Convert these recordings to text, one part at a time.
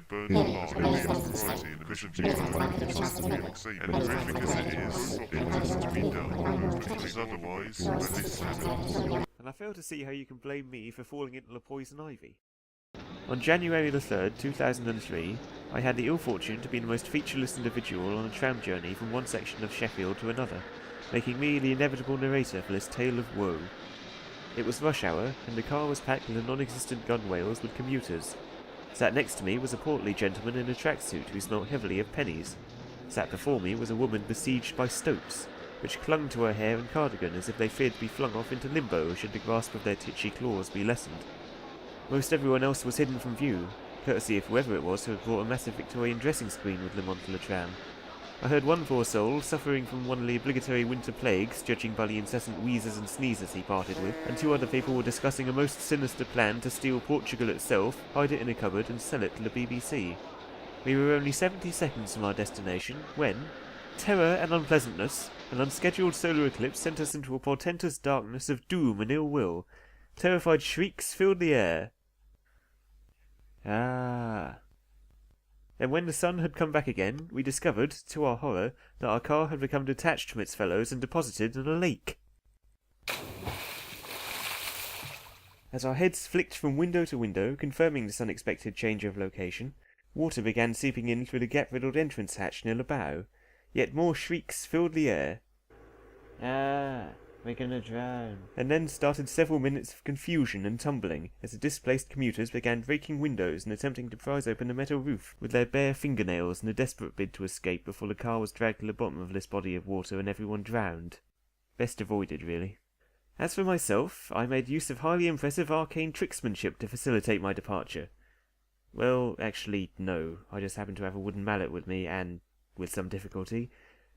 burned the heart of the variety and efficiency of the and great because it is, it has to be done, because otherwise, this happens. And I fail to see how you can blame me for falling into the poison ivy. On January the 3rd, 2003, I had the ill fortune to be the most featureless individual on a tram journey from one section of Sheffield to another, making me the inevitable narrator for this tale of woe. It was rush hour, and the car was packed with non-existent gunwales with commuters. Sat next to me was a portly gentleman in a tracksuit who smelt heavily of pennies. Sat before me was a woman besieged by stoats, which clung to her hair and cardigan as if they feared to be flung off into limbo should the grasp of their titchy claws be lessened. Most everyone else was hidden from view, courtesy of whoever it was who had brought a massive Victorian dressing screen with them onto the tram. I heard one poor soul suffering from one of the obligatory winter plagues, judging by the incessant wheezes and sneezes he parted with, and two other people were discussing a most sinister plan to steal Portugal itself, hide it in a cupboard and sell it to the BBC. We were only 70 seconds from our destination when, terror and unpleasantness, an unscheduled solar eclipse sent us into a portentous darkness of doom and ill will. Terrified shrieks filled the air. And when the sun had come back again, we discovered, to our horror, that our car had become detached from its fellows and deposited in a lake. As our heads flicked from window to window, confirming this unexpected change of location, water began seeping in through the gap-riddled entrance hatch near the bow. Yet more shrieks filled the air. We're gonna drown. And then started several minutes of confusion and tumbling, as the displaced commuters began breaking windows and attempting to prise open the metal roof with their bare fingernails in a desperate bid to escape before the car was dragged to the bottom of this body of water and everyone drowned. Best avoided, really. As for myself, I made use of highly impressive arcane tricksmanship to facilitate my departure. Well, actually, no. I just happened to have a wooden mallet with me and, with some difficulty,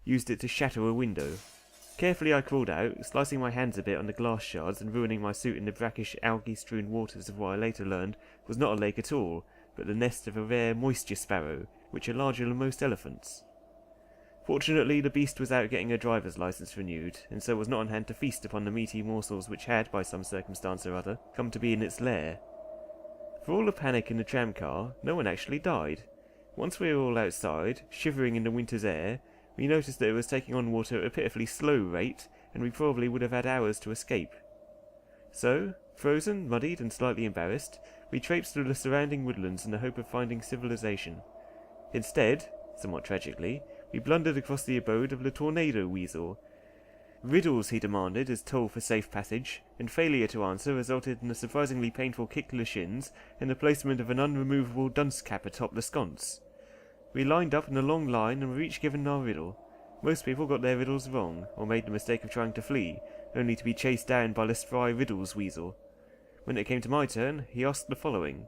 used it to shatter a window. Carefully I crawled out, slicing my hands a bit on the glass shards and ruining my suit in the brackish, algae-strewn waters of what I later learned was not a lake at all, but the nest of a rare moisture sparrow, which are larger than most elephants. Fortunately, the beast was out getting her driver's license renewed, and so was not on hand to feast upon the meaty morsels which had, by some circumstance or other, come to be in its lair. For all the panic in the tram car, no one actually died. Once we were all outside, shivering in the winter's air, we noticed that it was taking on water at a pitifully slow rate, and we probably would have had hours to escape. So, frozen, muddied, and slightly embarrassed, we traipsed through the surrounding woodlands in the hope of finding civilization. Instead, somewhat tragically, we blundered across the abode of the tornado weasel. Riddles he demanded as toll for safe passage, and failure to answer resulted in a surprisingly painful kick to the shins and the placement of an unremovable dunce cap atop the sconce. We lined up in a long line and were each given our riddle. Most people got their riddles wrong, or made the mistake of trying to flee, only to be chased down by the spry riddles weasel. When it came to my turn, he asked the following.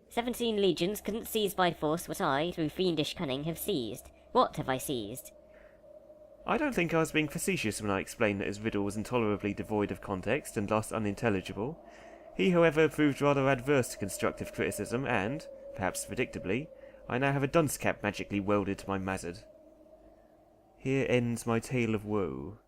17 legions couldn't seize by force what I, through fiendish cunning, have seized. What have I seized? I don't think I was being facetious when I explained that his riddle was intolerably devoid of context and thus unintelligible. He, however, proved rather adverse to constructive criticism and, perhaps predictably, I now have a dunce cap magically welded to my mazzard. Here ends my tale of woe.